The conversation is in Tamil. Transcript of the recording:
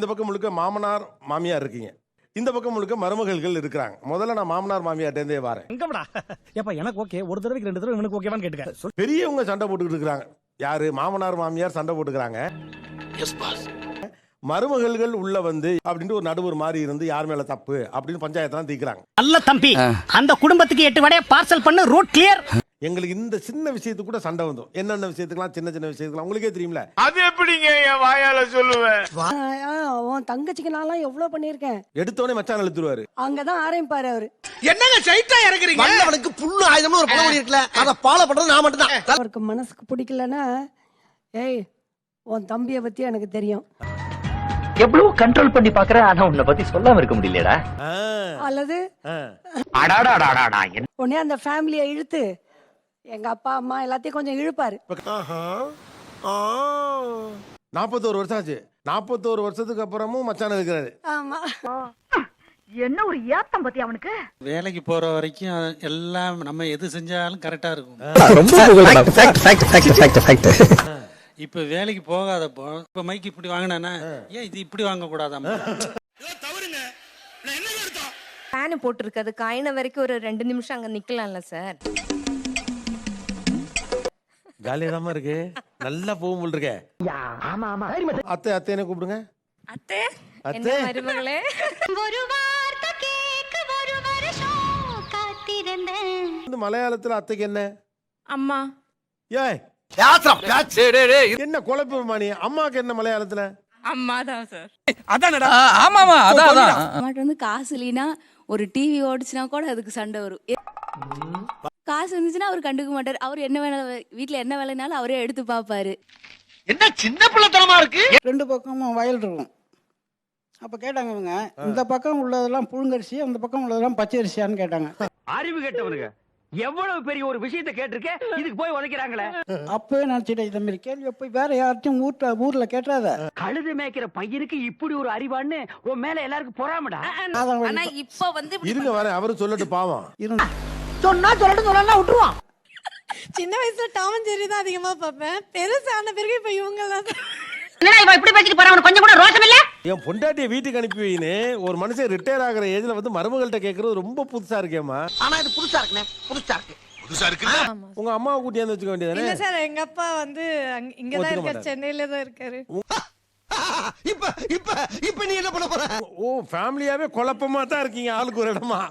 இந்த பக்கம் முழுக்க மாமனார் மாமியார் இருக்கீங்க, இந்த பக்கம் முழுக்க மருமகள்கள் இருக்கிறாங்க. முதல்ல நான் மாமனார் மாமியார்ட்டே வரேன். எனக்கு ஓகே, ஒரு தடவைக்கு 2 தடவை எனக்கு ஓகேவான்னு கேட்டுக்க. பெரியவங்க சண்டை போட்டுக்கிட்டு இருக்காங்க. யாரு? மாமனார் மாமியார் சண்டை போட்டுக்கிறாங்க. மருமகள்கள் உள்ள வந்து அப்படின்ட்டு ஒரு நடுவர் மாதிரி இருந்து யார் மேல தப்பு அப்படின்னு பஞ்சாயத்தெல்லாம் தீக்குறாங்க. நல்ல தம்பி, அந்த குடும்பத்துக்கு 8 வடைய பார்சல் பண்ணு, ரூட் கிளியர். எங்களுக்கு இந்த சின்ன விஷயத்துக்கு கூட சண்டை வந்தோம். என்னென்ன விஷயத்துக்குலாம், சின்ன சின்ன விஷயத்துக்குலாம் உங்களுக்கே தெரியும்ல. அது எப்படிங்க என் வாயால சொல்லுவேன்? உன் தங்கச்சிக்கு நான்லாம் எவ்வளவு பண்ணிருக்கேன். எடுத்தோடனே மச்சான் இழுத்துருவாரு. அங்கதான் ஆரம்பிப்பாரு அவரு. என்னங்க சைட்டா இறக்குறீங்க? வல்லவனுக்கு புல்லு ஆயுதம்னு ஒரு பழமொழி இருக்குல்ல, அத ஃபாலோ பண்றது நான் மட்டும் தான். அவருக்கு மனசுக்கு பிடிக்கலன்னா, ஏய் உன் தம்பிய பத்தி எனக்கு தெரியும். எவ்வளவு கண்ட்ரோல் பண்ணி பாக்குற, ஆனா உன்னை பத்தி சொல்லாம இருக்க முடியலடா. அல்லது அடாடாடாடா, உடனே அந்த ஃபேமிலியை இழுத்து எங்க அப்பா அம்மா எல்லாத்தையும் கொஞ்சம் இழுப்பாரு. 41 வருஷம் ஆச்சு. 41 வருஷத்துக்கு அப்புறமும் மச்சான் இருக்கிறாரு. ஆமா. என்ன ஒரு ஏத்தம் பத்தி அவனுக்கு. வேலைக்கு போற வரைக்கும் எல்லாம் நம்ம எது செஞ்சாலும் கரெக்டா இருக்கும். இப்ப வேலைக்கு போகாதப்போ இப்ப மைக் இப்படி வாங்கினா ஏன் இது இப்படி வாங்க கூடாதாமா? ஃபேன் போட்டிருக்கிறது காயின வரைக்கும் ஒரு 2 நிமிஷம் அங்க நிக்கலாம்ல சார். காலியாதாம இருக்கு. நல்லா போகும் போல் இருக்கே. அத்தை அத்தைன்னு கூப்பிடுங்க. அத்தை, அத்தை. என்ன மருமகளே? இந்த மலையாளத்துல அத்தைக்கு என்ன? அம்மா. ஏய் என்ன குழப்பமா நீ? அம்மாக்கு என்ன மலையாளத்துல? அம்மா தான் சார். அதானடா. ஆமாமா, அதான். அம்மாட்ட வந்து காசு இல்லைன்னா ஒரு டிவி ஓடிச்சுனா கூட அதுக்கு சண்டை வரும். காசு இருந்துச்சுன்னா அவர் கண்டுக்க மாட்டாரு. அவர் என்ன வேலை, வீட்டுல என்ன வேலைனாலும் அவரே எடுத்து பாப்பாரு. என்ன சின்ன பிள்ளைத்தனமா இருக்கு? 2 பக்கமும் வயல் இருக்கும். அப்ப கேட்டாங்க இவங்க, இந்த பக்கம் உள்ளதெல்லாம் புழுங்கரிசி, அந்த பக்கம் உள்ளதெல்லாம் பச்சரிசியான்னு கேட்டாங்க. அறிவு கேட்டவனுங்க எவ்வளவு பெரிய ஒரு விஷயத்தை கேட்டிருக்க, இதுக்கு போய் உதைக்கிறாங்களே. அப்பவே நினைச்சிட்டேன், இந்த மாதிரி கேள்வி போய் வேற யார்ட்டையும் ஊர்ல கேட்டாத. கழுது மேய்க்கிற பையனுக்கு இப்படி ஒரு அறிவான்னு உன் மேல எல்லாருக்கும் பொறாமடா. ஆனா இப்ப வந்து இருங்க வரேன், அவரு சொல்லட்டு பாவம். சொன்னா சொல்லட்டு சொல்லலாம் விட்டுருவான். சின்ன வயசுல டாம் அண்ட் ஜெர்ரி தான் அதிகமா பார்ப்பேன். பெருசான பிறகு இப்ப இவங்க எல்லாம் இப்படி பேசிட்டு போறான், கொஞ்சம் கூட ரோஷம் இல்ல. என் பொண்டாட்டிய வீட்டுக்கு அனுப்பி வைன்னு ஒரு மனுஷன் ரிட்டையர் ஆகிற ஏஜ்ல வந்து மருமகள்கிட்ட கேட்கறது ரொம்ப புதுசா இருக்கேம்மா. ஆனா இது புதுசா இருக்குனே, புதுசா இருக்கு. உங்க அம்மாவை கூட்டியாந்து வச்சுக்க வேண்டியதானே? இல்ல சார், எங்க அப்பா வந்து இங்கதான் இருக்காரு, சென்னையில தான் இருக்காரு. இப்ப நீ என்ன பண்ண போற? ஓ, ஃபேமிலியாவே குழப்பமா தான் இருக்கீங்க, ஆளுக்கு ஒரு இடமா.